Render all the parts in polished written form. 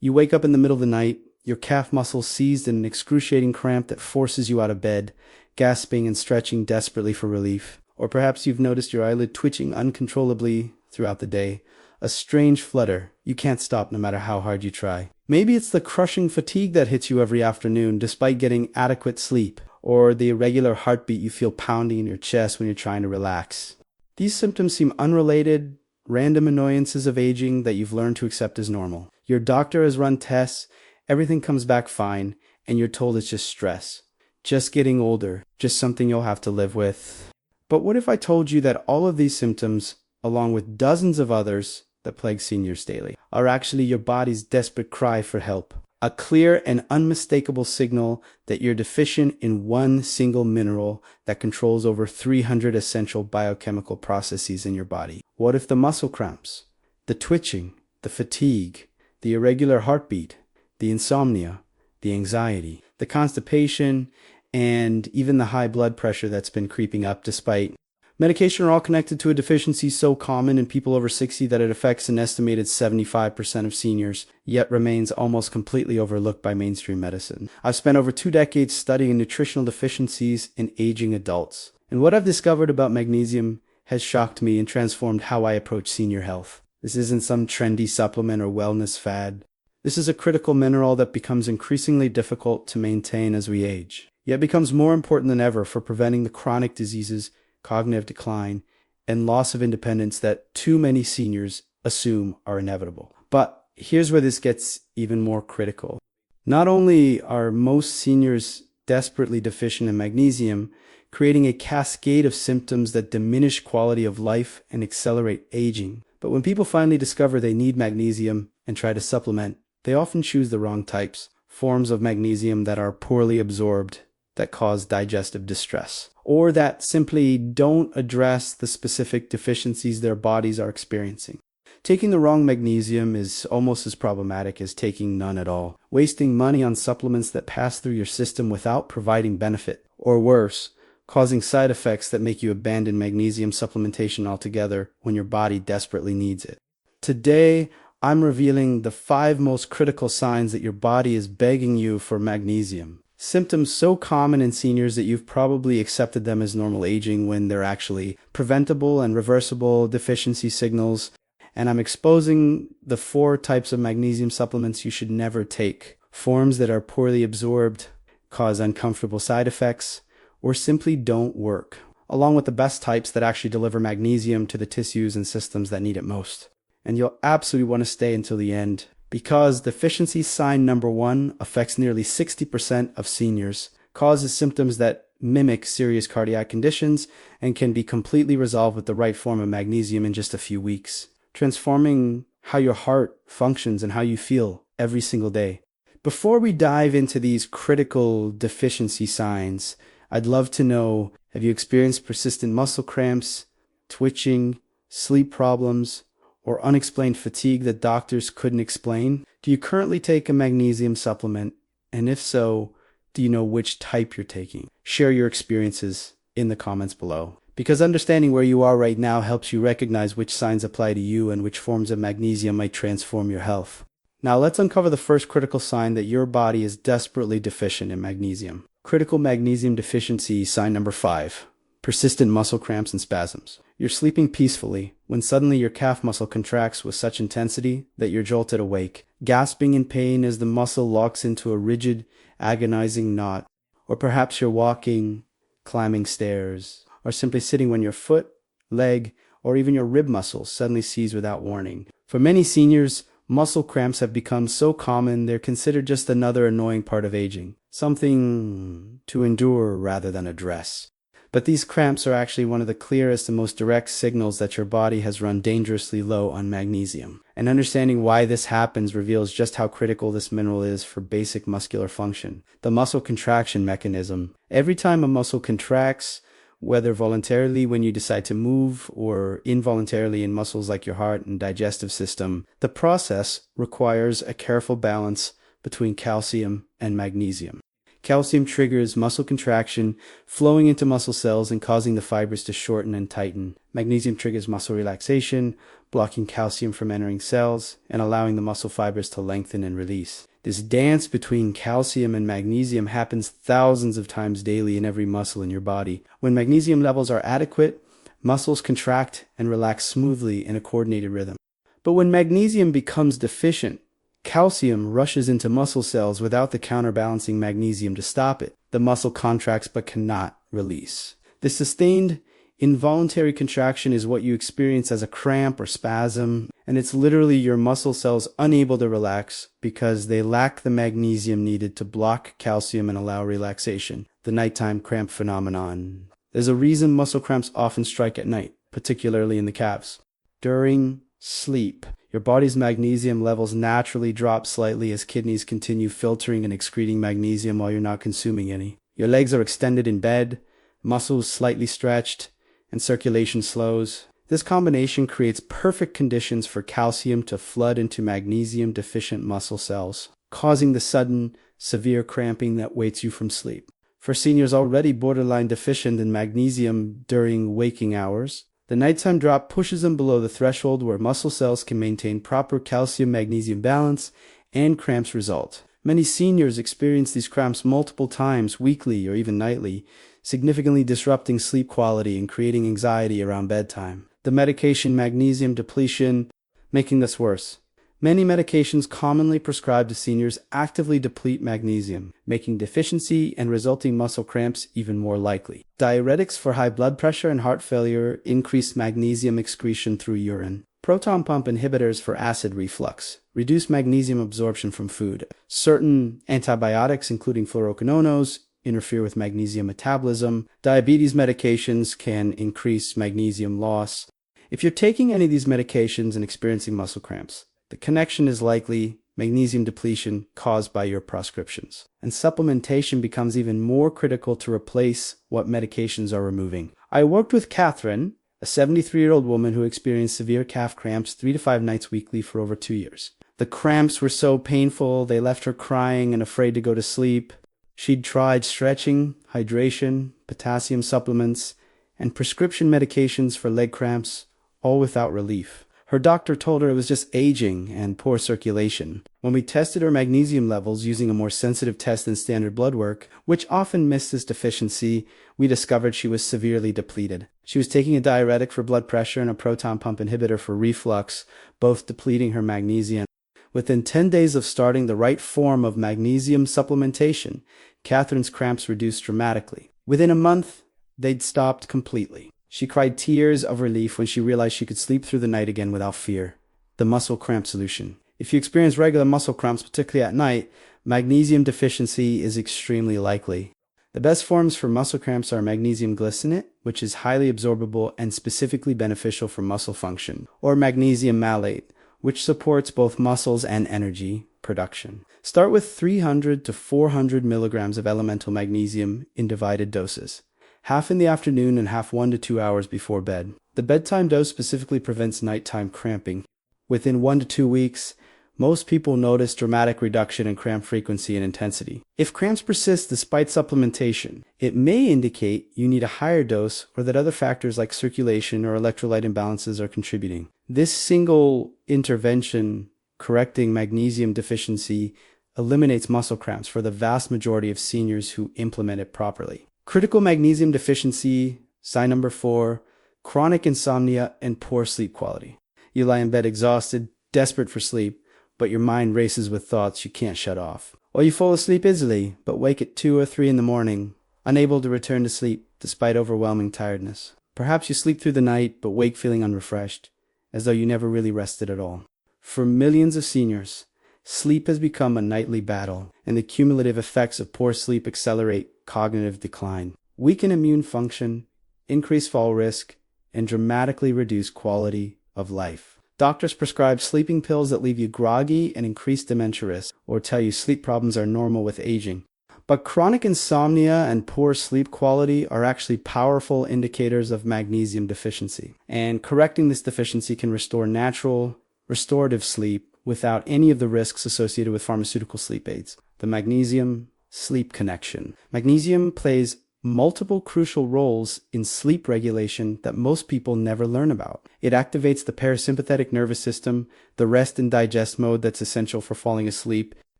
You wake up in the middle of the night, your calf muscle seized in an excruciating cramp that forces you out of bed, gasping and stretching desperately for relief. Or perhaps you've noticed your eyelid twitching uncontrollably throughout the day. A strange flutter you can't stop no matter how hard you try. Maybe it's the crushing fatigue that hits you every afternoon despite getting adequate sleep, or the irregular heartbeat you feel pounding in your chest when you're trying to relax. These symptoms seem unrelated, random annoyances of aging that you've learned to accept as normal. Your doctor has run tests, everything comes back fine, and you're told it's just stress. Just getting older, just something you'll have to live with. But what if I told you that all of these symptoms, along with dozens of others that plague seniors daily, are actually your body's desperate cry for help? A clear and unmistakable signal that you're deficient in one single mineral that controls over 300 essential biochemical processes in your body. What if the muscle cramps, the twitching, the fatigue, the irregular heartbeat, the insomnia, the anxiety, the constipation, and even the high blood pressure that's been creeping up despite medication are all connected to a deficiency so common in people over 60 that it affects an estimated 75% of seniors, yet remains almost completely overlooked by mainstream medicine. I've spent over 2 decades studying nutritional deficiencies in aging adults, and what I've discovered about magnesium has shocked me and transformed how I approach senior health. This isn't some trendy supplement or wellness fad. This is a critical mineral that becomes increasingly difficult to maintain as we age, yet becomes more important than ever for preventing the chronic diseases, cognitive decline, and loss of independence that too many seniors assume are inevitable. But here's where this gets even more critical. Not only are most seniors desperately deficient in magnesium, creating a cascade of symptoms that diminish quality of life and accelerate aging, but when people finally discover they need magnesium and try to supplement, they often choose the wrong types, forms of magnesium that are poorly absorbed, that cause digestive distress, or that simply don't address the specific deficiencies their bodies are experiencing. Taking the wrong magnesium is almost as problematic as taking none at all, wasting money on supplements that pass through your system without providing benefit, or worse, causing side effects that make you abandon magnesium supplementation altogether when your body desperately needs it. Today, I'm revealing the 5 most critical signs that your body is begging you for magnesium. Symptoms so common in seniors that you've probably accepted them as normal aging when they're actually preventable and reversible deficiency signals. And I'm exposing the 4 types of magnesium supplements you should never take. Forms that are poorly absorbed, cause uncomfortable side effects, or simply don't work, along with the best types that actually deliver magnesium to the tissues and systems that need it most. And you'll absolutely want to stay until the end, because deficiency sign number 1 affects nearly 60% of seniors, causes symptoms that mimic serious cardiac conditions, and can be completely resolved with the right form of magnesium in just a few weeks, transforming how your heart functions and how you feel every single day. Before we dive into these critical deficiency signs, I'd love to know, have you experienced persistent muscle cramps, twitching, sleep problems, or unexplained fatigue that doctors couldn't explain? Do you currently take a magnesium supplement? And if so, do you know which type you're taking? Share your experiences in the comments below, because understanding where you are right now helps you recognize which signs apply to you and which forms of magnesium might transform your health. Now let's uncover the first critical sign that your body is desperately deficient in magnesium. Critical magnesium deficiency sign number 5. Persistent muscle cramps and spasms. You're sleeping peacefully when suddenly your calf muscle contracts with such intensity that you're jolted awake, gasping in pain as the muscle locks into a rigid, agonizing knot. Or perhaps you're walking, climbing stairs, or simply sitting when your foot, leg, or even your rib muscles suddenly seize without warning. For many seniors, muscle cramps have become so common they're considered just another annoying part of aging, something to endure rather than address. But these cramps are actually one of the clearest and most direct signals that your body has run dangerously low on magnesium. And understanding why this happens reveals just how critical this mineral is for basic muscular function. The muscle contraction mechanism. Every time a muscle contracts, whether voluntarily when you decide to move or involuntarily in muscles like your heart and digestive system, the process requires a careful balance between calcium and magnesium. Calcium triggers muscle contraction, flowing into muscle cells and causing the fibers to shorten and tighten. Magnesium triggers muscle relaxation, blocking calcium from entering cells and allowing the muscle fibers to lengthen and release. This dance between calcium and magnesium happens thousands of times daily in every muscle in your body. When magnesium levels are adequate, muscles contract and relax smoothly in a coordinated rhythm. But when magnesium becomes deficient, calcium rushes into muscle cells without the counterbalancing magnesium to stop it. The muscle contracts but cannot release. The sustained involuntary contraction is what you experience as a cramp or spasm, and it's literally your muscle cells unable to relax because they lack the magnesium needed to block calcium and allow relaxation. The nighttime cramp phenomenon. There's a reason muscle cramps often strike at night, particularly in the calves. During sleep, your body's magnesium levels naturally drop slightly as kidneys continue filtering and excreting magnesium while you're not consuming any. Your legs are extended in bed, muscles slightly stretched, and circulation slows. This combination creates perfect conditions for calcium to flood into magnesium-deficient muscle cells, causing the sudden, severe cramping that wakes you from sleep. For seniors already borderline deficient in magnesium during waking hours, the nighttime drop pushes them below the threshold where muscle cells can maintain proper calcium-magnesium balance and cramps result. Many seniors experience these cramps multiple times, weekly or even nightly, significantly disrupting sleep quality and creating anxiety around bedtime. The medication magnesium depletion making this worse. Many medications commonly prescribed to seniors actively deplete magnesium, making deficiency and resulting muscle cramps even more likely. Diuretics for high blood pressure and heart failure increase magnesium excretion through urine. Proton pump inhibitors for acid reflux reduce magnesium absorption from food. Certain antibiotics, including fluoroquinolones, interfere with magnesium metabolism. Diabetes medications can increase magnesium loss. If you're taking any of these medications and experiencing muscle cramps, the connection is likely magnesium depletion caused by your prescriptions. And supplementation becomes even more critical to replace what medications are removing. I worked with Catherine, a 73-year-old woman who experienced severe calf cramps 3 to 5 nights weekly for over 2 years. The cramps were so painful, they left her crying and afraid to go to sleep. She'd tried stretching, hydration, potassium supplements, and prescription medications for leg cramps, all without relief. Her doctor told her it was just aging and poor circulation. When we tested her magnesium levels using a more sensitive test than standard blood work, which often misses deficiency, we discovered she was severely depleted. She was taking a diuretic for blood pressure and a proton pump inhibitor for reflux, both depleting her magnesium. Within 10 days of starting the right form of magnesium supplementation, Catherine's cramps reduced dramatically. Within a month, they'd stopped completely. She cried tears of relief when she realized she could sleep through the night again without fear. The muscle cramp solution. If you experience regular muscle cramps, particularly at night, magnesium deficiency is extremely likely. The best forms for muscle cramps are magnesium glycinate, which is highly absorbable and specifically beneficial for muscle function, or magnesium malate, which supports both muscles and energy production. Start with 300 to 400 milligrams of elemental magnesium in divided doses. Half in the afternoon and half 1 to 2 hours before bed. The bedtime dose specifically prevents nighttime cramping. Within 1 to 2 weeks, most people notice dramatic reduction in cramp frequency and intensity. If cramps persist despite supplementation, it may indicate you need a higher dose or that other factors like circulation or electrolyte imbalances are contributing. This single intervention correcting magnesium deficiency eliminates muscle cramps for the vast majority of seniors who implement it properly. Critical magnesium deficiency, sign number 4, chronic insomnia and poor sleep quality. You lie in bed exhausted, desperate for sleep, but your mind races with thoughts you can't shut off. Or you fall asleep easily, but wake at 2 or 3 in the morning, unable to return to sleep despite overwhelming tiredness. Perhaps you sleep through the night, but wake feeling unrefreshed, as though you never really rested at all. For millions of seniors, sleep has become a nightly battle, and the cumulative effects of poor sleep accelerate cognitive decline, weaken immune function, increase fall risk, and dramatically reduce quality of life. Doctors prescribe sleeping pills that leave you groggy and increase dementia risk, or tell you sleep problems are normal with aging. But chronic insomnia and poor sleep quality are actually powerful indicators of magnesium deficiency. And correcting this deficiency can restore natural, restorative sleep without any of the risks associated with pharmaceutical sleep aids. The magnesium sleep connection. Magnesium plays multiple crucial roles in sleep regulation that most people never learn about. It activates the parasympathetic nervous system, the rest and digest mode that's essential for falling asleep.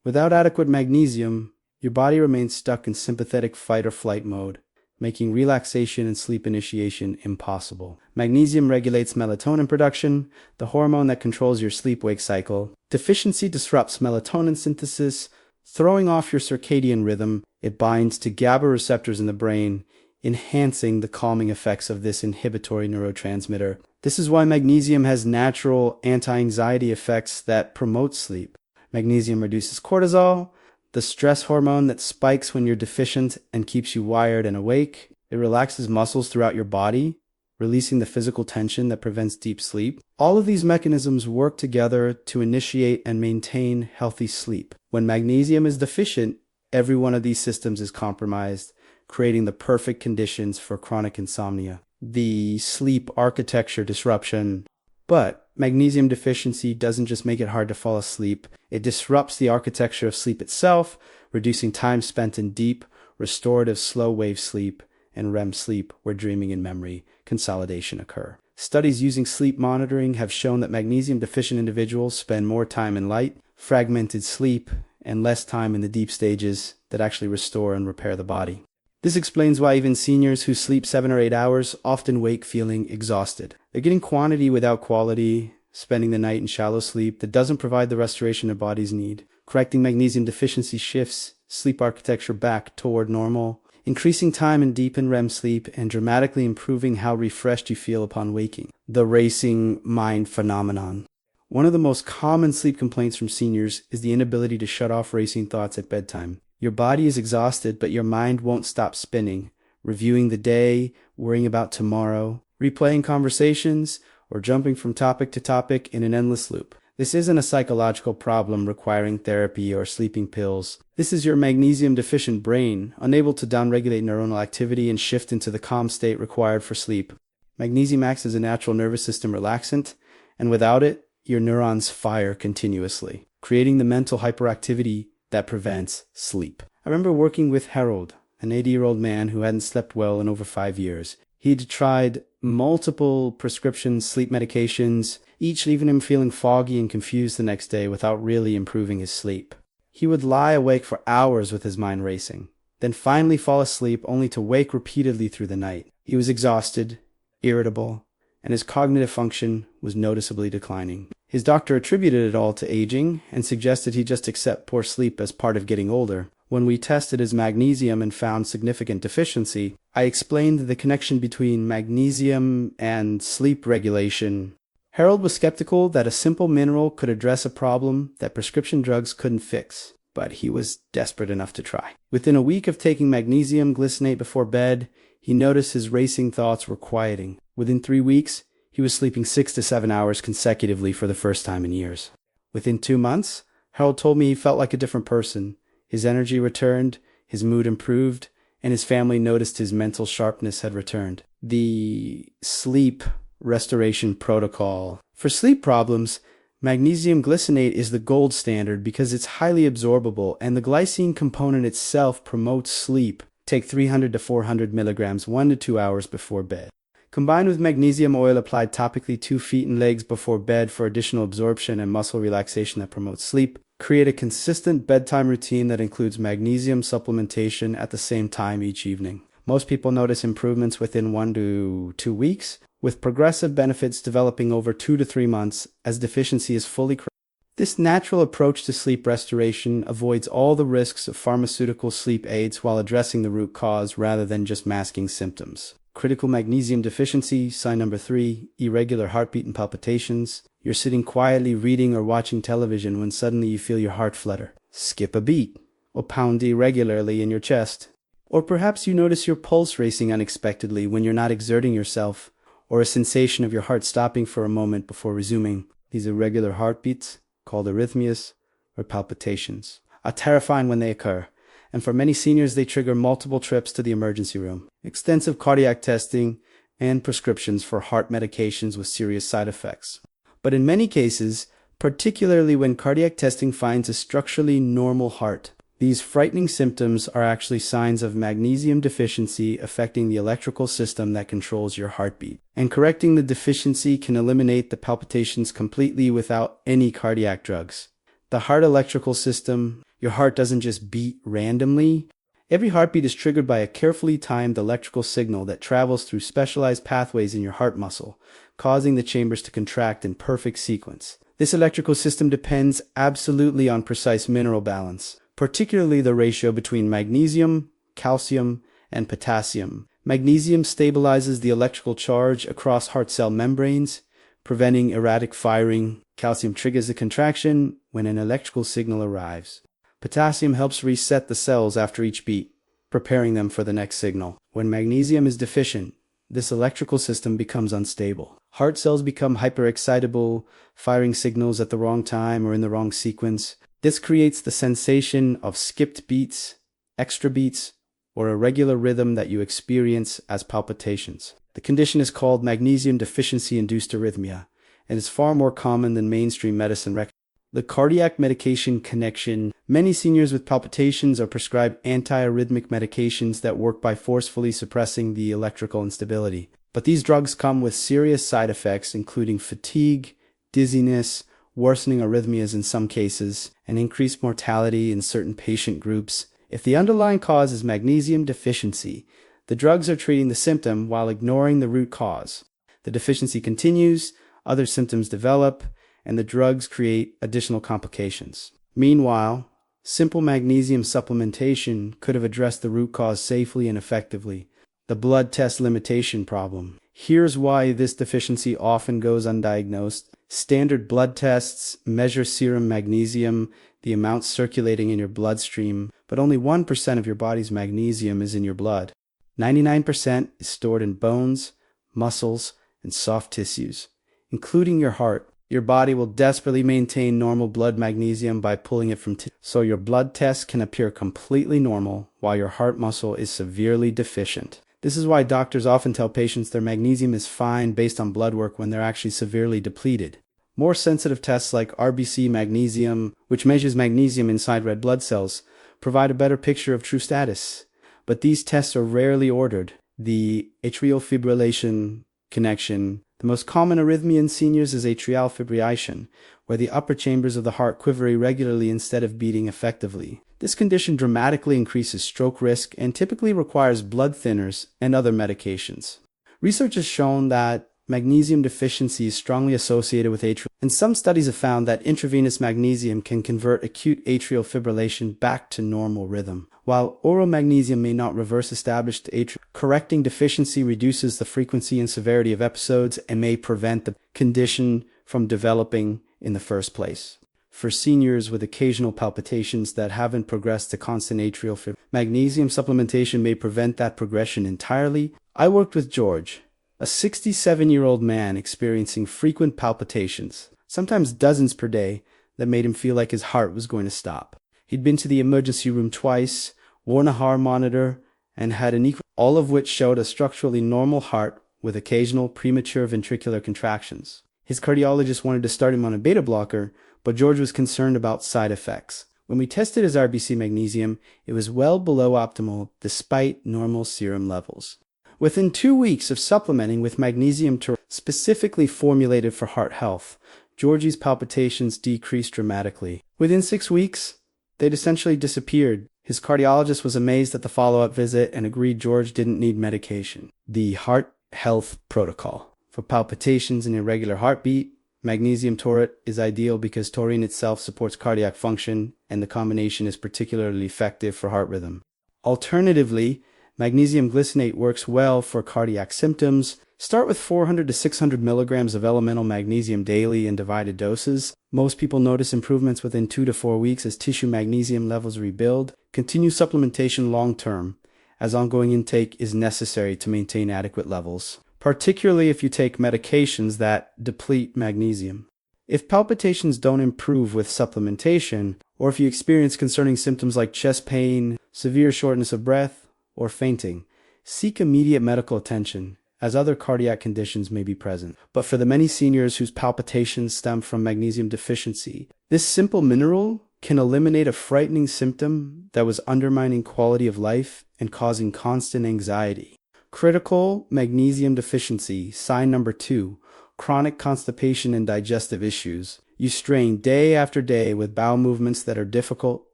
Without adequate magnesium, your body remains stuck in sympathetic fight or flight mode, making relaxation and sleep initiation impossible. Magnesium regulates melatonin production, the hormone that controls your sleep-wake cycle. Deficiency disrupts melatonin synthesis, throwing off your circadian rhythm. It binds to GABA receptors in the brain, enhancing the calming effects of this inhibitory neurotransmitter. This is why magnesium has natural anti-anxiety effects that promote sleep. Magnesium reduces cortisol, the stress hormone that spikes when you're deficient and keeps you wired and awake. It relaxes muscles throughout your body, releasing the physical tension that prevents deep sleep. All of these mechanisms work together to initiate and maintain healthy sleep. When magnesium is deficient, every one of these systems is compromised, creating the perfect conditions for chronic insomnia. The sleep architecture disruption. But magnesium deficiency doesn't just make it hard to fall asleep. It disrupts the architecture of sleep itself, reducing time spent in deep, restorative slow-wave sleep and REM sleep, where dreaming and memory consolidation occur. Studies using sleep monitoring have shown that magnesium-deficient individuals spend more time in light, fragmented sleep, and less time in the deep stages that actually restore and repair the body. This explains why even seniors who sleep 7 or 8 hours often wake feeling exhausted. They're getting quantity without quality, spending the night in shallow sleep that doesn't provide the restoration their bodies need. Correcting magnesium deficiency shifts sleep architecture back toward normal, increasing time in deep and REM sleep, and dramatically improving how refreshed you feel upon waking. The racing mind phenomenon. One of the most common sleep complaints from seniors is the inability to shut off racing thoughts at bedtime. Your body is exhausted, but your mind won't stop spinning, reviewing the day, worrying about tomorrow, replaying conversations, or jumping from topic to topic in an endless loop. This isn't a psychological problem requiring therapy or sleeping pills. This is your magnesium-deficient brain, unable to downregulate neuronal activity and shift into the calm state required for sleep. Magnesium acts as a natural nervous system relaxant, and without it, your neurons fire continuously, creating the mental hyperactivity that prevents sleep. I remember working with Harold, an 80-year-old man who hadn't slept well in over 5 years. He'd tried multiple prescription sleep medications, each leaving him feeling foggy and confused the next day without really improving his sleep. He would lie awake for hours with his mind racing, then finally fall asleep only to wake repeatedly through the night. He was exhausted, irritable, and his cognitive function was noticeably declining. His doctor attributed it all to aging and suggested he just accept poor sleep as part of getting older. When we tested his magnesium and found significant deficiency, I explained the connection between magnesium and sleep regulation. Harold was skeptical that a simple mineral could address a problem that prescription drugs couldn't fix, but he was desperate enough to try. Within a week of taking magnesium glycinate before bed, he noticed his racing thoughts were quieting. Within 3 weeks, he was sleeping 6 to 7 hours consecutively for the first time in years. Within 2 months, Harold told me he felt like a different person. His energy returned, his mood improved, and his family noticed his mental sharpness had returned. The sleep restoration protocol. For sleep problems, magnesium glycinate is the gold standard because it's highly absorbable and the glycine component itself promotes sleep. Take 300 to 400 milligrams 1 to 2 hours before bed. Combined with magnesium oil applied topically 2 feet and legs before bed for additional absorption and muscle relaxation that promotes sleep. Create a consistent bedtime routine that includes magnesium supplementation at the same time each evening. Most people notice improvements within 1 to 2 weeks, with progressive benefits developing over 2 to 3 months as deficiency is fully corrected. This natural approach to sleep restoration avoids all the risks of pharmaceutical sleep aids while addressing the root cause rather than just masking symptoms. Critical magnesium deficiency, sign number 3, irregular heartbeat and palpitations. You're sitting quietly reading or watching television when suddenly you feel your heart flutter, skip a beat, or pound irregularly in your chest. Or perhaps you notice your pulse racing unexpectedly when you're not exerting yourself, or a sensation of your heart stopping for a moment before resuming. These irregular heartbeats, called arrhythmias or palpitations, are terrifying when they occur, and for many seniors they trigger multiple trips to the emergency room, extensive cardiac testing, and prescriptions for heart medications with serious side effects. But in many cases, particularly when cardiac testing finds a structurally normal heart, These frightening symptoms are actually signs of magnesium deficiency affecting the electrical system that controls your heartbeat. And correcting the deficiency can eliminate the palpitations completely without any cardiac drugs. The heart electrical system, your heart doesn't just beat randomly. Every heartbeat is triggered by a carefully timed electrical signal that travels through specialized pathways in your heart muscle, causing the chambers to contract in perfect sequence. This electrical system depends absolutely on precise mineral balance, particularly the ratio between magnesium, calcium, and potassium. Magnesium stabilizes the electrical charge across heart cell membranes, preventing erratic firing. Calcium triggers the contraction when an electrical signal arrives. Potassium helps reset the cells after each beat, preparing them for the next signal. When magnesium is deficient, this electrical system becomes unstable. Heart cells become hyperexcitable, firing signals at the wrong time or in the wrong sequence. This creates the sensation of skipped beats, extra beats, or irregular rhythm that you experience as palpitations. The condition is called magnesium deficiency-induced arrhythmia, and is far more common than mainstream medicine recommends. The cardiac medication connection. Many seniors with palpitations are prescribed antiarrhythmic medications that work by forcefully suppressing the electrical instability. But these drugs come with serious side effects, including fatigue, dizziness, worsening arrhythmias in some cases, and increased mortality in certain patient groups. If the underlying cause is magnesium deficiency, the drugs are treating the symptom while ignoring the root cause. The deficiency continues, other symptoms develop, and the drugs create additional complications. Meanwhile, simple magnesium supplementation could have addressed the root cause safely and effectively. The blood test limitation problem. Here's why this deficiency often goes undiagnosed. Standard blood tests measure serum magnesium, the amount circulating in your bloodstream, but only 1% of your body's magnesium is in your blood. 99% is stored in bones, muscles, and soft tissues, including your heart. Your body will desperately maintain normal blood magnesium by pulling it from tissue. So your blood test can appear completely normal while your heart muscle is severely deficient. This is why doctors often tell patients their magnesium is fine based on blood work when they're actually severely depleted. More sensitive tests like RBC magnesium, which measures magnesium inside red blood cells, provide a better picture of true status. But these tests are rarely ordered. The atrial fibrillation connection. The most common arrhythmia in seniors is atrial fibrillation, where the upper chambers of the heart quiver irregularly instead of beating effectively. This condition dramatically increases stroke risk and typically requires blood thinners and other medications. Research has shown that magnesium deficiency is strongly associated with atrial, and some studies have found that intravenous magnesium can convert acute atrial fibrillation back to normal rhythm. While oral magnesium may not reverse established atrial, correcting deficiency reduces the frequency and severity of episodes and may prevent the condition from developing in the first place. For seniors with occasional palpitations that haven't progressed to constant atrial fibrillation, magnesium supplementation may prevent that progression entirely. I worked with George, a 67-year-old man experiencing frequent palpitations, sometimes dozens per day, that made him feel like his heart was going to stop. He'd been to the emergency room twice, worn a heart monitor, and had an equal, all of which showed a structurally normal heart with occasional premature ventricular contractions. His cardiologist wanted to start him on a beta blocker, but George was concerned about side effects. When we tested his RBC magnesium, it was well below optimal despite normal serum levels. Within 2 weeks of supplementing with magnesium specifically formulated for heart health, Georgie's palpitations decreased dramatically. Within 6 weeks, they'd essentially disappeared. His cardiologist was amazed at the follow-up visit and agreed George didn't need medication. The Heart Health Protocol. For palpitations and irregular heartbeat, magnesium taurate is ideal because taurine itself supports cardiac function, and the combination is particularly effective for heart rhythm. Alternatively, magnesium glycinate works well for cardiac symptoms. Start with 400 to 600 milligrams of elemental magnesium daily in divided doses. Most people notice improvements within 2 to 4 weeks as tissue magnesium levels rebuild. Continue supplementation long-term, as ongoing intake is necessary to maintain adequate levels, particularly if you take medications that deplete magnesium. If palpitations don't improve with supplementation, or if you experience concerning symptoms like chest pain, severe shortness of breath, or fainting, seek immediate medical attention, as other cardiac conditions may be present. But for the many seniors whose palpitations stem from magnesium deficiency, this simple mineral can eliminate a frightening symptom that was undermining quality of life and causing constant anxiety. Critical magnesium deficiency, sign number 2, chronic constipation and digestive issues. You strain day after day with bowel movements that are difficult,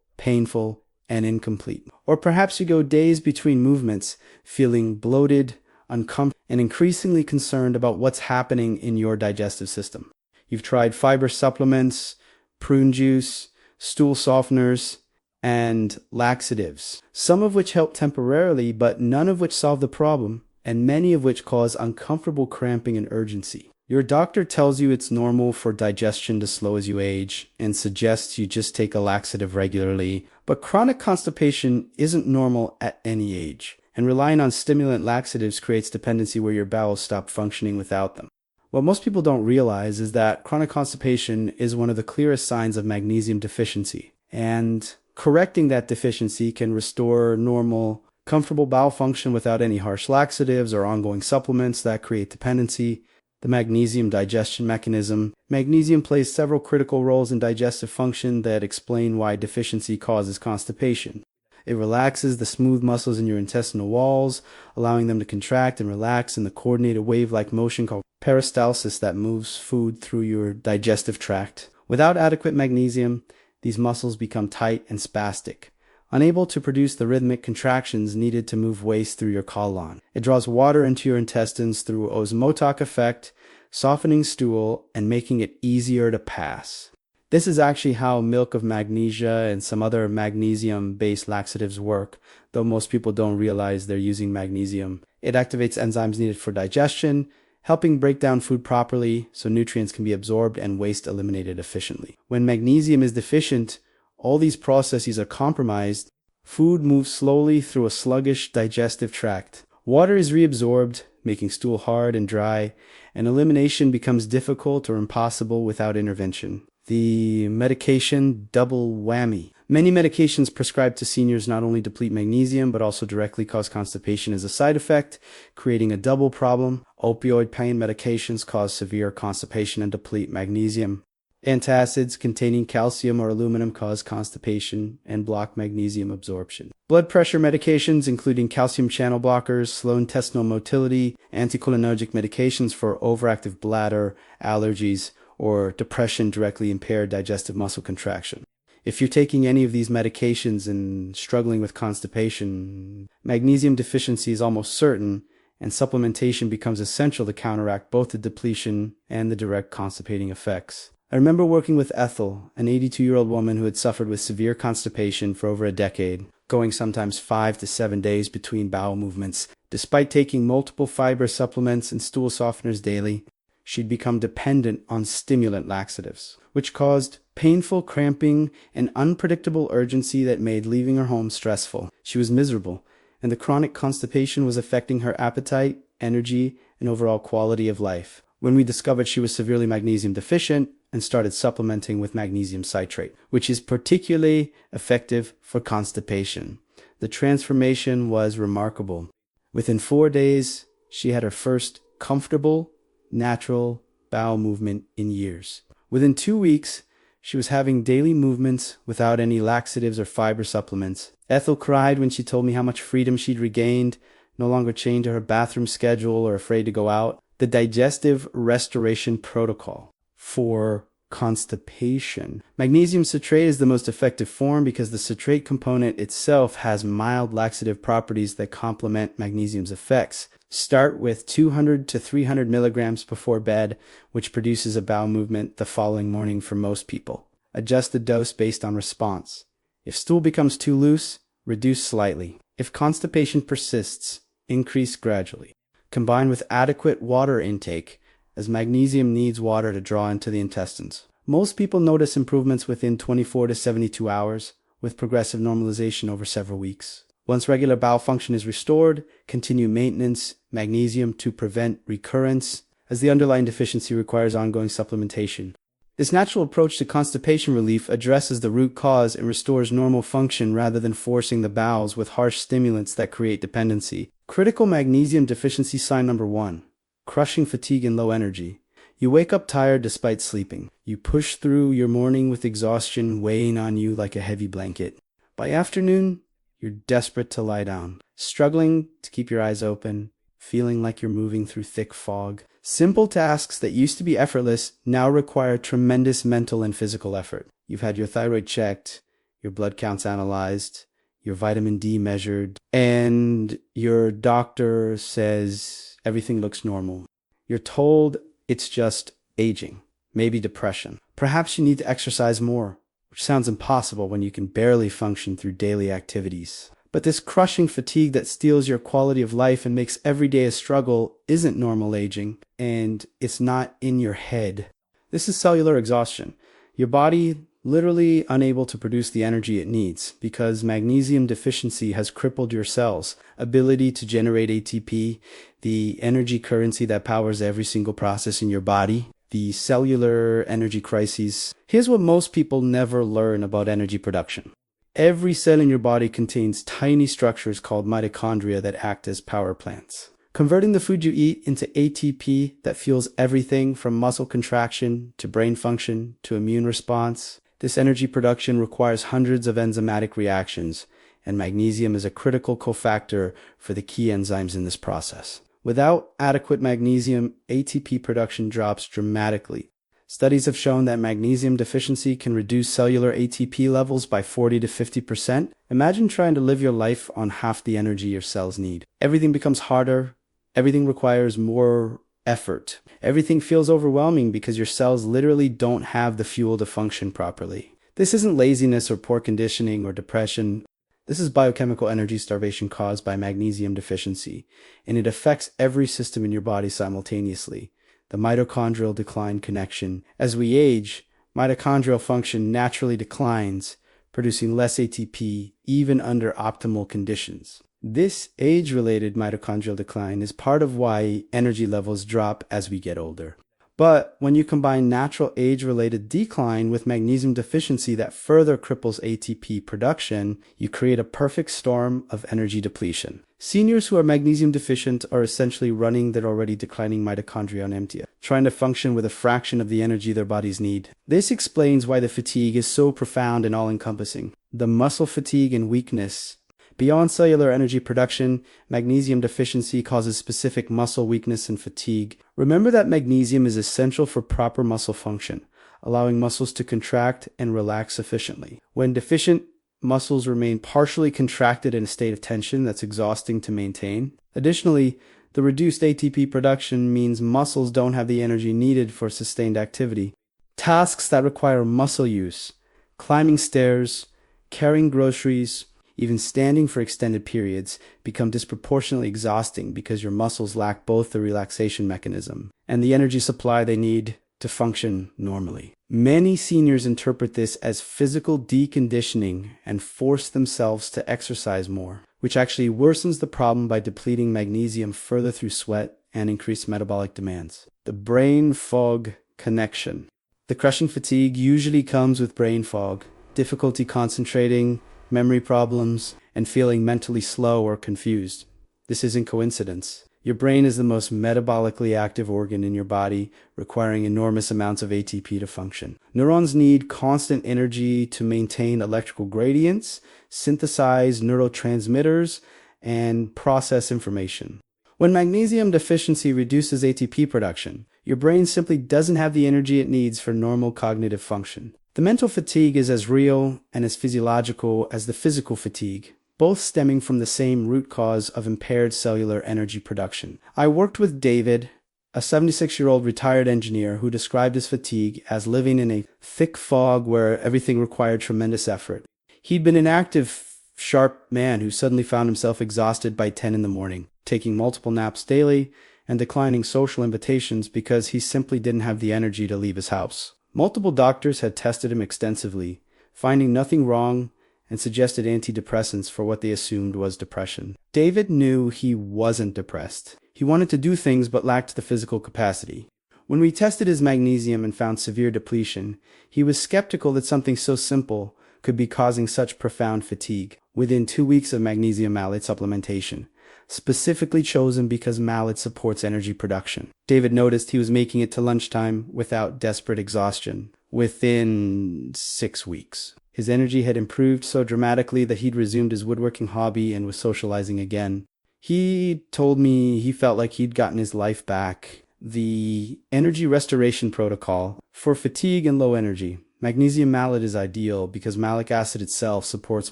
painful, and incomplete. Or perhaps you go days between movements, feeling bloated, uncomfortable, and increasingly concerned about what's happening in your digestive system. You've tried fiber supplements, prune juice, stool softeners, and laxatives, some of which help temporarily, but none of which solve the problem, and many of which cause uncomfortable cramping and urgency. Your doctor tells you it's normal for digestion to slow as you age and suggests you just take a laxative regularly, but chronic constipation isn't normal at any age, and relying on stimulant laxatives creates dependency where your bowels stop functioning without them. What most people don't realize is that chronic constipation is one of the clearest signs of magnesium deficiency, and correcting that deficiency can restore normal, comfortable bowel function without any harsh laxatives or ongoing supplements that create dependency. The magnesium digestion mechanism. Magnesium plays several critical roles in digestive function that explain why deficiency causes constipation. It relaxes the smooth muscles in your intestinal walls, allowing them to contract and relax in the coordinated wave-like motion called peristalsis that moves food through your digestive tract. Without adequate magnesium, these muscles become tight and spastic, unable to produce the rhythmic contractions needed to move waste through your colon. It draws water into your intestines through osmotic effect, softening stool and making it easier to pass. This is actually how milk of magnesia and some other magnesium-based laxatives work, though most people don't realize they're using magnesium. It activates enzymes needed for digestion, helping break down food properly so nutrients can be absorbed and waste eliminated efficiently. When magnesium is deficient, all these processes are compromised. Food moves slowly through a sluggish digestive tract. Water is reabsorbed, making stool hard and dry, and elimination becomes difficult or impossible without intervention. The medication double whammy. Many medications prescribed to seniors not only deplete magnesium, but also directly cause constipation as a side effect, creating a double problem. Opioid pain medications cause severe constipation and deplete magnesium. Antacids containing calcium or aluminum cause constipation and block magnesium absorption. Blood pressure medications, including calcium channel blockers, slow intestinal motility, anticholinergic medications for overactive bladder, allergies, or depression directly impair digestive muscle contraction. If you're taking any of these medications and struggling with constipation, magnesium deficiency is almost certain, and supplementation becomes essential to counteract both the depletion and the direct constipating effects. I remember working with Ethel, an 82-year-old woman who had suffered with severe constipation for over a decade, going sometimes 5 to 7 days between bowel movements. Despite taking multiple fiber supplements and stool softeners daily, she'd become dependent on stimulant laxatives, which caused painful cramping and unpredictable urgency that made leaving her home stressful. She was miserable, and the chronic constipation was affecting her appetite, energy, and overall quality of life. When we discovered she was severely magnesium deficient and started supplementing with magnesium citrate, which is particularly effective for constipation, the transformation was remarkable. Within 4 days, she had her first comfortable, natural bowel movement in years. Within 2 weeks, she was having daily movements without any laxatives or fiber supplements. Ethel cried when she told me how much freedom she'd regained, no longer chained to her bathroom schedule or afraid to go out. The digestive restoration protocol for constipation. Magnesium citrate is the most effective form because the citrate component itself has mild laxative properties that complement magnesium's effects. Start with 200 to 300 milligrams before bed, which produces a bowel movement the following morning for most people. Adjust the dose based on response. If stool becomes too loose, reduce slightly. If constipation persists, increase gradually. Combine with adequate water intake, as magnesium needs water to draw into the intestines. Most people notice improvements within 24 to 72 hours, with progressive normalization over several weeks. Once regular bowel function is restored, continue maintenance magnesium to prevent recurrence, as the underlying deficiency requires ongoing supplementation. This natural approach to constipation relief addresses the root cause and restores normal function rather than forcing the bowels with harsh stimulants that create dependency. Critical magnesium deficiency sign number 1. Crushing fatigue and low energy. You wake up tired despite sleeping. You push through your morning with exhaustion weighing on you like a heavy blanket. By afternoon, you're desperate to lie down, struggling to keep your eyes open, feeling like you're moving through thick fog. Simple tasks that used to be effortless now require tremendous mental and physical effort. You've had your thyroid checked, your blood counts analyzed, your vitamin D measured, and your doctor says everything looks normal. You're told it's just aging, maybe depression. Perhaps you need to exercise more, which sounds impossible when you can barely function through daily activities. But this crushing fatigue that steals your quality of life and makes every day a struggle isn't normal aging, and it's not in your head. This is cellular exhaustion. Your body literally unable to produce the energy it needs because magnesium deficiency has crippled your cells' ability to generate ATP, the energy currency that powers every single process in your body, the cellular energy crises. Here's what most people never learn about energy production. Every cell in your body contains tiny structures called mitochondria that act as power plants, converting the food you eat into ATP that fuels everything from muscle contraction to brain function to immune response. This energy production requires hundreds of enzymatic reactions, and magnesium is a critical cofactor for the key enzymes in this process. Without adequate magnesium, ATP production drops dramatically. Studies have shown that magnesium deficiency can reduce cellular ATP levels by 40 to 50%. Imagine trying to live your life on half the energy your cells need. Everything becomes harder. Everything requires more effort. Everything feels overwhelming because your cells literally don't have the fuel to function properly. This isn't laziness or poor conditioning or depression. This is biochemical energy starvation caused by magnesium deficiency, and it affects every system in your body simultaneously. The mitochondrial decline connection. As we age, mitochondrial function naturally declines, producing less ATP even under optimal conditions. This age-related mitochondrial decline is part of why energy levels drop as we get older. But when you combine natural age-related decline with magnesium deficiency that further cripples ATP production, you create a perfect storm of energy depletion. Seniors who are magnesium deficient are essentially running their already declining mitochondria on empty, trying to function with a fraction of the energy their bodies need. This explains why the fatigue is so profound and all-encompassing. The muscle fatigue and weakness. Beyond cellular energy production, magnesium deficiency causes specific muscle weakness and fatigue. Remember that magnesium is essential for proper muscle function, allowing muscles to contract and relax efficiently. When deficient, muscles remain partially contracted in a state of tension that's exhausting to maintain. Additionally, the reduced ATP production means muscles don't have the energy needed for sustained activity. Tasks that require muscle use, climbing stairs, carrying groceries, even standing for extended periods, become disproportionately exhausting because your muscles lack both the relaxation mechanism and the energy supply they need to function normally. Many seniors interpret this as physical deconditioning and force themselves to exercise more, which actually worsens the problem by depleting magnesium further through sweat and increased metabolic demands. The brain fog connection. The crushing fatigue usually comes with brain fog, difficulty concentrating, memory problems, and feeling mentally slow or confused. This isn't coincidence. Your brain is the most metabolically active organ in your body, requiring enormous amounts of ATP to function. Neurons need constant energy to maintain electrical gradients, synthesize neurotransmitters, and process information. When magnesium deficiency reduces ATP production, your brain simply doesn't have the energy it needs for normal cognitive function. The mental fatigue is as real and as physiological as the physical fatigue, both stemming from the same root cause of impaired cellular energy production. I worked with David, a 76-year-old retired engineer who described his fatigue as living in a thick fog where everything required tremendous effort. He'd been an active, sharp man who suddenly found himself exhausted by 10 in the morning, taking multiple naps daily and declining social invitations because he simply didn't have the energy to leave his house. Multiple doctors had tested him extensively, finding nothing wrong, and suggested antidepressants for what they assumed was depression. David knew he wasn't depressed. He wanted to do things but lacked the physical capacity. When we tested his magnesium and found severe depletion, he was skeptical that something so simple could be causing such profound fatigue. Within 2 weeks of magnesium malate supplementation, specifically chosen because malate supports energy production. David noticed he was making it to lunchtime without desperate exhaustion within 6 weeks. His energy had improved so dramatically that he'd resumed his woodworking hobby and was socializing again. He told me he felt like he'd gotten his life back. The energy restoration protocol for fatigue and low energy. Magnesium malate is ideal because malic acid itself supports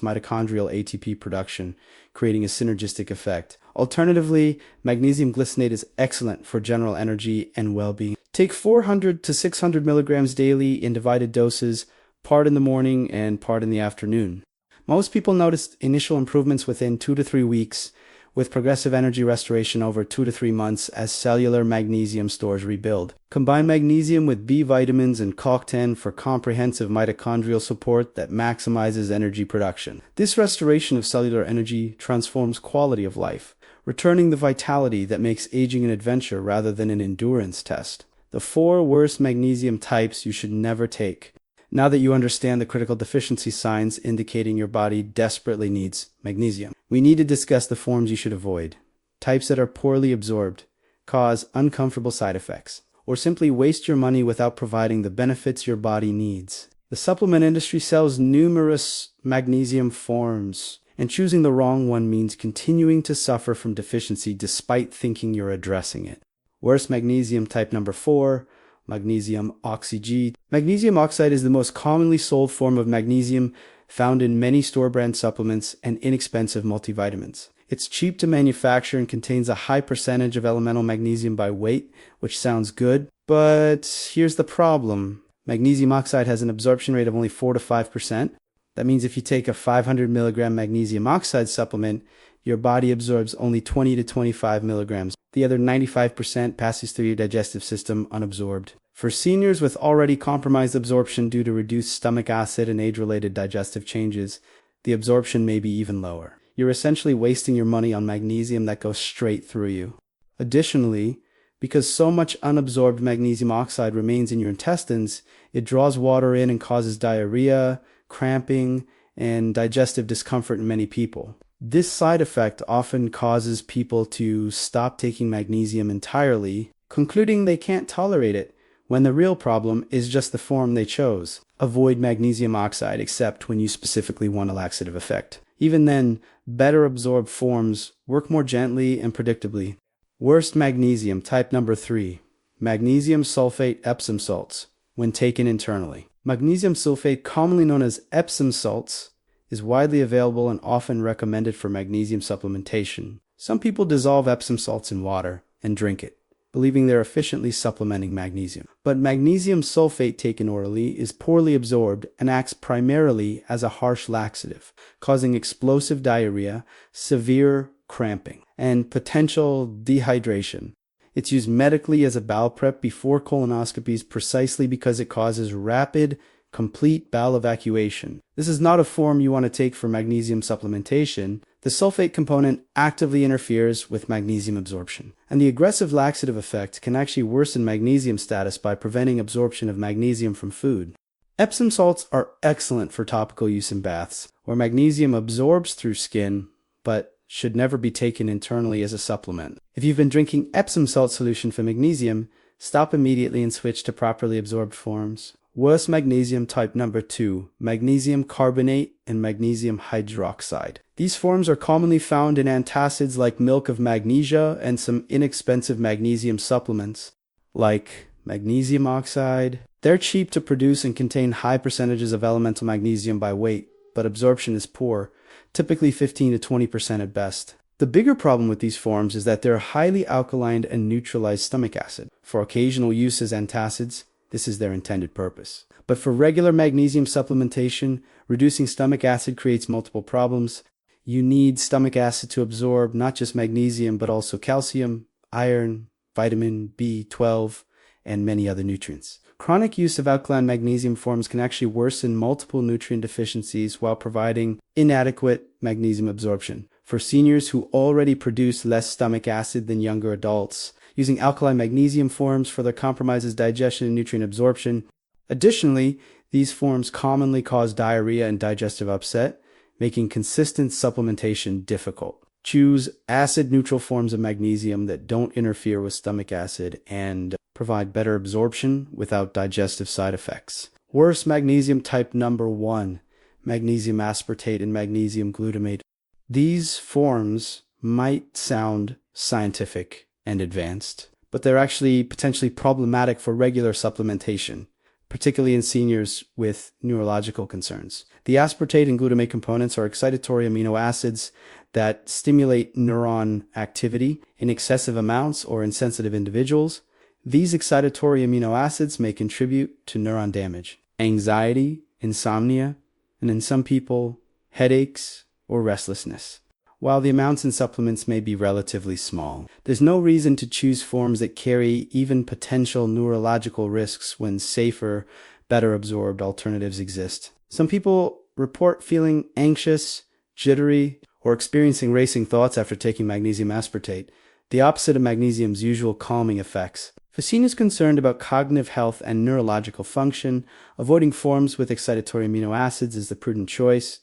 mitochondrial ATP production, creating a synergistic effect. Alternatively, magnesium glycinate is excellent for general energy and well-being. Take 400 to 600 milligrams daily in divided doses, part in the morning and part in the afternoon. Most people noticed initial improvements within 2 to 3 weeks, with progressive energy restoration over 2 to 3 months as cellular magnesium stores rebuild. Combine magnesium with B vitamins and CoQ10 for comprehensive mitochondrial support that maximizes energy production. This restoration of cellular energy transforms quality of life, returning the vitality that makes aging an adventure rather than an endurance test. The 4 worst magnesium types you should never take. Now that you understand the critical deficiency signs indicating your body desperately needs magnesium, we need to discuss the forms you should avoid. Types that are poorly absorbed, cause uncomfortable side effects, or simply waste your money without providing the benefits your body needs. The supplement industry sells numerous magnesium forms, and choosing the wrong one means continuing to suffer from deficiency despite thinking you're addressing it. Worst magnesium type number 4. Magnesium oxygenate. Magnesium oxide is the most commonly sold form of magnesium found in many store-brand supplements and inexpensive multivitamins. It's cheap to manufacture and contains a high percentage of elemental magnesium by weight, which sounds good, but here's the problem. Magnesium oxide has an absorption rate of only 4 to 5%. That means if you take a 500 milligram magnesium oxide supplement, your body absorbs only 20 to 25 milligrams. The other 95% passes through your digestive system unabsorbed. For seniors with already compromised absorption due to reduced stomach acid and age-related digestive changes, the absorption may be even lower. You're essentially wasting your money on magnesium that goes straight through you. Additionally, because so much unabsorbed magnesium oxide remains in your intestines, it draws water in and causes diarrhea, cramping, and digestive discomfort in many people. This side effect often causes people to stop taking magnesium entirely, concluding they can't tolerate it, when the real problem is just the form they chose. Avoid magnesium oxide except when you specifically want a laxative effect. Even then, better absorbed forms work more gently and predictably. Worst magnesium type number 3. Magnesium sulfate Epsom salts, when taken internally. Magnesium sulfate, commonly known as Epsom salts, is widely available and often recommended for magnesium supplementation. Some people dissolve Epsom salts in water and drink it, believing they're efficiently supplementing magnesium. But magnesium sulfate taken orally is poorly absorbed and acts primarily as a harsh laxative, causing explosive diarrhea, severe cramping, and potential dehydration. It's used medically as a bowel prep before colonoscopies precisely because it causes rapid, complete bowel evacuation. This is not a form you want to take for magnesium supplementation. The sulfate component actively interferes with magnesium absorption, and the aggressive laxative effect can actually worsen magnesium status by preventing absorption of magnesium from food. Epsom salts are excellent for topical use in baths, where magnesium absorbs through skin, but should never be taken internally as a supplement. If you've been drinking Epsom salt solution for magnesium, stop immediately and switch to properly absorbed forms. Worst magnesium type number 2, magnesium carbonate and magnesium hydroxide. These forms are commonly found in antacids like milk of magnesia and some inexpensive magnesium supplements, like magnesium oxide. They're cheap to produce and contain high percentages of elemental magnesium by weight, but absorption is poor, typically 15 to 20% at best. The bigger problem with these forms is that they're highly alkaline and neutralize stomach acid. For occasional use as antacids, this is their intended purpose. But for regular magnesium supplementation, reducing stomach acid creates multiple problems. You need stomach acid to absorb not just magnesium, but also calcium, iron, vitamin B12, and many other nutrients. Chronic use of alkaline magnesium forms can actually worsen multiple nutrient deficiencies while providing inadequate magnesium absorption. For seniors who already produce less stomach acid than younger adults, using alkaline magnesium forms further compromises digestion and nutrient absorption. Additionally, these forms commonly cause diarrhea and digestive upset, making consistent supplementation difficult. Choose acid-neutral forms of magnesium that don't interfere with stomach acid and provide better absorption without digestive side effects. Worst magnesium type number 1, magnesium aspartate and magnesium glutamate. These forms might sound scientific and advanced, but they're actually potentially problematic for regular supplementation, particularly in seniors with neurological concerns. The aspartate and glutamate components are excitatory amino acids that stimulate neuron activity in excessive amounts or in sensitive individuals. These excitatory amino acids may contribute to neuron damage, anxiety, insomnia, and in some people, headaches or restlessness. While the amounts in supplements may be relatively small, there's no reason to choose forms that carry even potential neurological risks when safer, better absorbed alternatives exist. Some people report feeling anxious, jittery, or experiencing racing thoughts after taking magnesium aspartate, the opposite of magnesium's usual calming effects. For seniors concerned about cognitive health and neurological function, avoiding forms with excitatory amino acids is the prudent choice.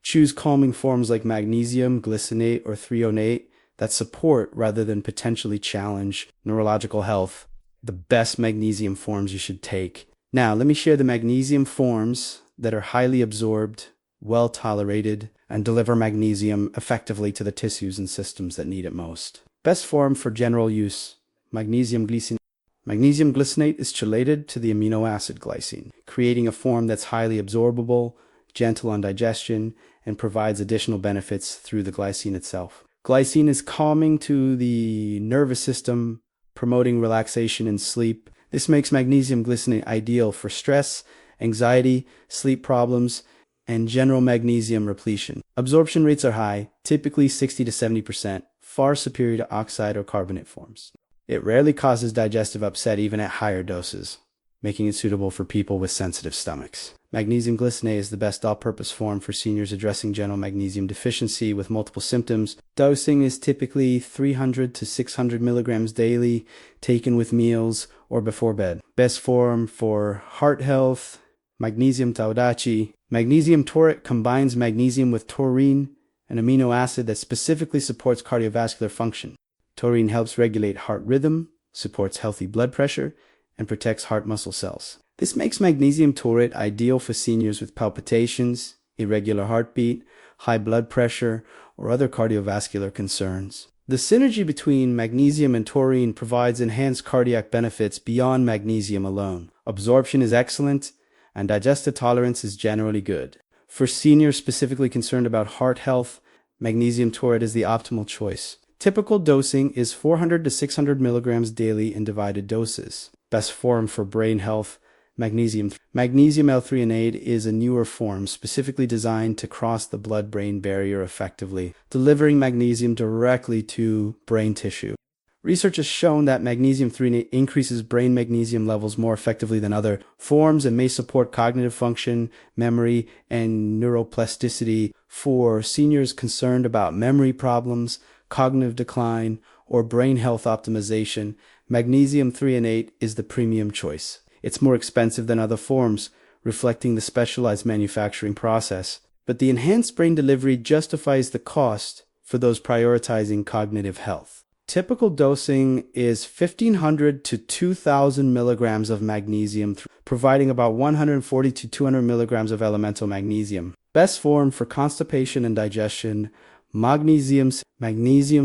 Choose calming forms like magnesium, glycinate, or threonate that support rather than potentially challenge neurological health. The best magnesium forms you should take. Now, let me share the magnesium forms that are highly absorbed, well tolerated, and deliver magnesium effectively to the tissues and systems that need it most. Best form for general use, magnesium glycinate. Magnesium glycinate is chelated to the amino acid glycine, creating a form that's highly absorbable, gentle on digestion, and provides additional benefits through the glycine itself. Glycine is calming to the nervous system, promoting relaxation and sleep. This makes magnesium glycinate ideal for stress, anxiety, sleep problems, and general magnesium repletion. Absorption rates are high, typically 60 to 70%, far superior to oxide or carbonate forms. It rarely causes digestive upset even at higher doses, making it suitable for people with sensitive stomachs. Magnesium glycinate is the best all-purpose form for seniors addressing general magnesium deficiency with multiple symptoms. Dosing is typically 300 to 600 milligrams daily, taken with meals or before bed. Best form for heart health, magnesium taudachi. Magnesium taurate combines magnesium with taurine, an amino acid that specifically supports cardiovascular function. Taurine helps regulate heart rhythm, supports healthy blood pressure, and protects heart muscle cells. This makes magnesium taurate ideal for seniors with palpitations, irregular heartbeat, high blood pressure, or other cardiovascular concerns. The synergy between magnesium and taurine provides enhanced cardiac benefits beyond magnesium alone. Absorption is excellent, and digestive tolerance is generally good. For seniors specifically concerned about heart health, magnesium taurate is the optimal choice. Typical dosing is 400 to 600 milligrams daily in divided doses. Best form for brain health, magnesium. Magnesium L-threonate is a newer form specifically designed to cross the blood-brain barrier effectively, delivering magnesium directly to brain tissue. Research has shown that magnesium threonate increases brain magnesium levels more effectively than other forms and may support cognitive function, memory, and neuroplasticity for seniors concerned about memory problems, cognitive decline, or brain health optimization. Magnesium threonate is the premium choice. It's more expensive than other forms, reflecting the specialized manufacturing process. But the enhanced brain delivery justifies the cost for those prioritizing cognitive health. Typical dosing is 1,500 to 2,000 milligrams of magnesium, providing about 140 to 200 milligrams of elemental magnesium. Best form for constipation and digestion. Magnesium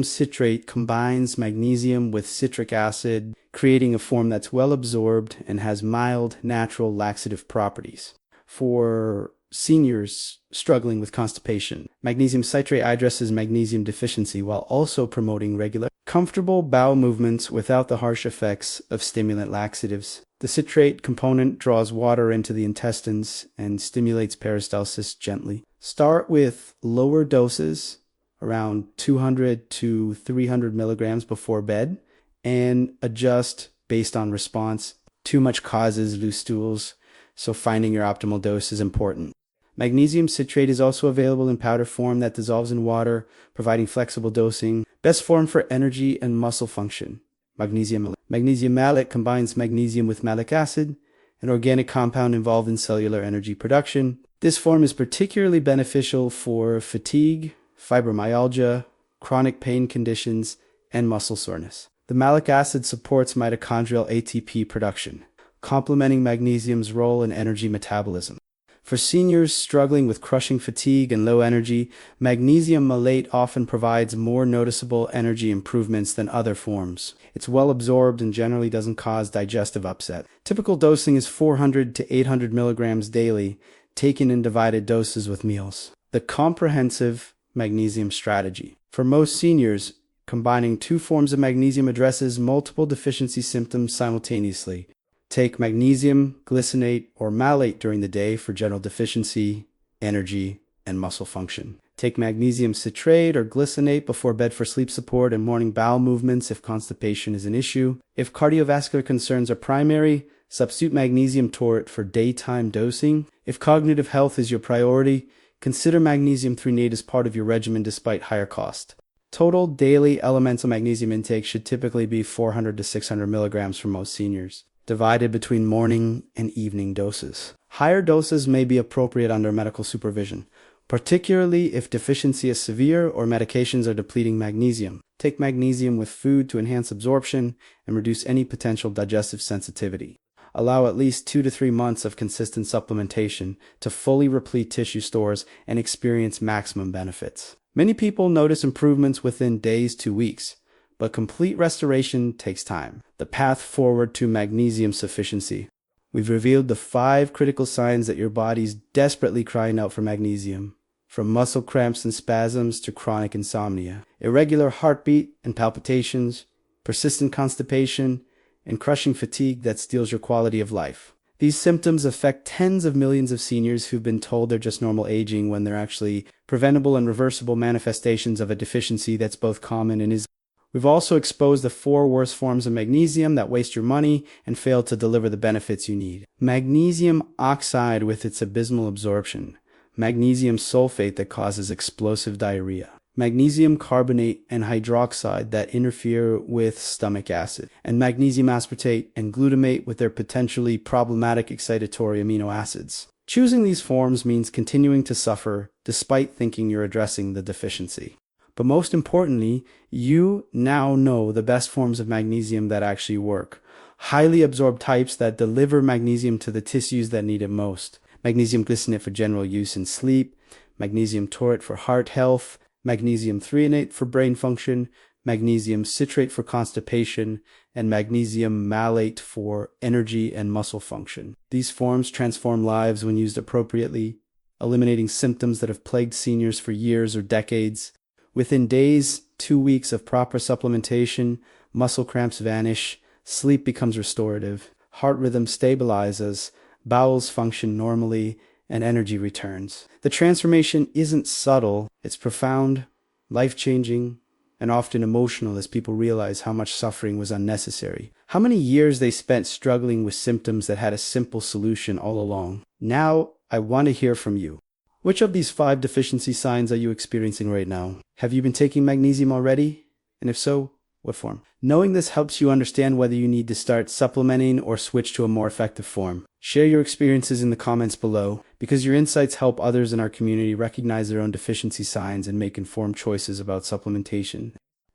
citrate combines magnesium with citric acid, creating a form that's well absorbed and has mild, natural laxative properties. For seniors struggling with constipation, magnesium citrate addresses magnesium deficiency while also promoting regular, comfortable bowel movements without the harsh effects of stimulant laxatives. The citrate component draws water into the intestines and stimulates peristalsis gently. Start with lower doses, around 200 to 300 milligrams before bed, and adjust based on response. Too much causes loose stools, so finding your optimal dose is important. Magnesium citrate is also available in powder form that dissolves in water, providing flexible dosing. Best form for energy and muscle function. Magnesium malate. Magnesium malate combines magnesium with malic acid, an organic compound involved in cellular energy production. This form is particularly beneficial for fatigue, fibromyalgia, chronic pain conditions, and muscle soreness. The malic acid supports mitochondrial ATP production, complementing magnesium's role in energy metabolism. For seniors struggling with crushing fatigue and low energy, magnesium malate often provides more noticeable energy improvements than other forms. It's well absorbed and generally doesn't cause digestive upset. Typical dosing is 400 to 800 milligrams daily, taken in divided doses with meals. The comprehensive magnesium strategy. For most seniors, combining two forms of magnesium addresses multiple deficiency symptoms simultaneously. Take magnesium, glycinate, or malate during the day for general deficiency, energy, and muscle function. Take magnesium citrate or glycinate before bed for sleep support and morning bowel movements if constipation is an issue. If cardiovascular concerns are primary, substitute magnesium taurate for daytime dosing. If cognitive health is your priority, consider magnesium threonate as part of your regimen despite higher cost. Total daily elemental magnesium intake should typically be 400 to 600 milligrams for most seniors, divided between morning and evening doses. Higher doses may be appropriate under medical supervision, particularly if deficiency is severe or medications are depleting magnesium. Take magnesium with food to enhance absorption and reduce any potential digestive sensitivity. Allow at least 2 to 3 months of consistent supplementation to fully replete tissue stores and experience maximum benefits. Many people notice improvements within days to weeks, but complete restoration takes time. The path forward to magnesium sufficiency. We've revealed the 5 critical signs that your body's desperately crying out for magnesium, from muscle cramps and spasms to chronic insomnia, irregular heartbeat and palpitations, persistent constipation, and crushing fatigue that steals your quality of life. These symptoms affect tens of millions of seniors who've been told they're just normal aging when they're actually preventable and reversible manifestations of a deficiency that's both common and is. We've also exposed the 4 worst forms of magnesium that waste your money and fail to deliver the benefits you need. Magnesium oxide with its abysmal absorption. Magnesium sulfate that causes explosive diarrhea. Magnesium carbonate and hydroxide that interfere with stomach acid. And magnesium aspartate and glutamate with their potentially problematic excitatory amino acids. Choosing these forms means continuing to suffer despite thinking you're addressing the deficiency. But most importantly, you now know the best forms of magnesium that actually work. Highly absorbed types that deliver magnesium to the tissues that need it most. Magnesium glycinate for general use in sleep, magnesium taurate for heart health, magnesium threonate for brain function, magnesium citrate for constipation, and magnesium malate for energy and muscle function. These forms transform lives when used appropriately, eliminating symptoms that have plagued seniors for years or decades. Within days, 2 weeks of proper supplementation, muscle cramps vanish, sleep becomes restorative, heart rhythm stabilizes, bowels function normally, and energy returns. The transformation isn't subtle, it's profound, life-changing, and often emotional as people realize how much suffering was unnecessary. How many years they spent struggling with symptoms that had a simple solution all along. Now, I want to hear from you. Which of these 5 deficiency signs are you experiencing right now? Have you been taking magnesium already? And if so, what form? Knowing this helps you understand whether you need to start supplementing or switch to a more effective form. Share your experiences in the comments below, because your insights help others in our community recognize their own deficiency signs and make informed choices about supplementation.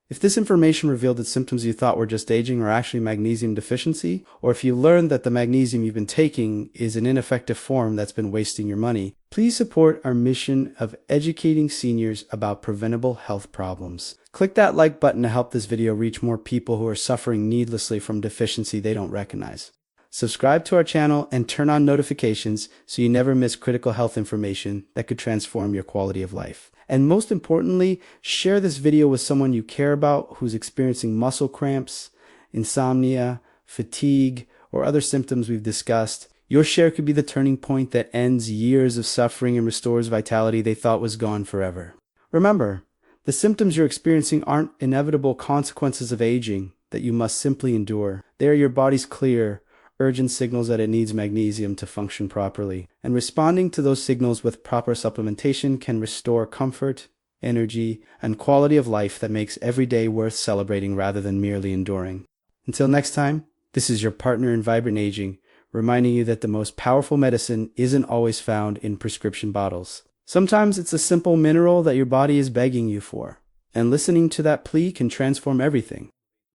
If this information revealed that symptoms you thought were just aging are actually magnesium deficiency, or if you learned that the magnesium you've been taking is an ineffective form that's been wasting your money, please support our mission of educating seniors about preventable health problems. Click that like button to help this video reach more people who are suffering needlessly from deficiency they don't recognize. Subscribe to our channel and turn on notifications so you never miss critical health information that could transform your quality of life. And most importantly, share this video with someone you care about who's experiencing muscle cramps, insomnia, fatigue, or other symptoms we've discussed. Your share could be the turning point that ends years of suffering and restores vitality they thought was gone forever. Remember, the symptoms you're experiencing aren't inevitable consequences of aging that you must simply endure. They are your body's clear, urgent signals that it needs magnesium to function properly. And responding to those signals with proper supplementation can restore comfort, energy, and quality of life that makes every day worth celebrating rather than merely enduring. Until next time, this is your partner in Vibrant Aging, reminding you that the most powerful medicine isn't always found in prescription bottles. Sometimes it's a simple mineral that your body is begging you for. And listening to that plea can transform everything.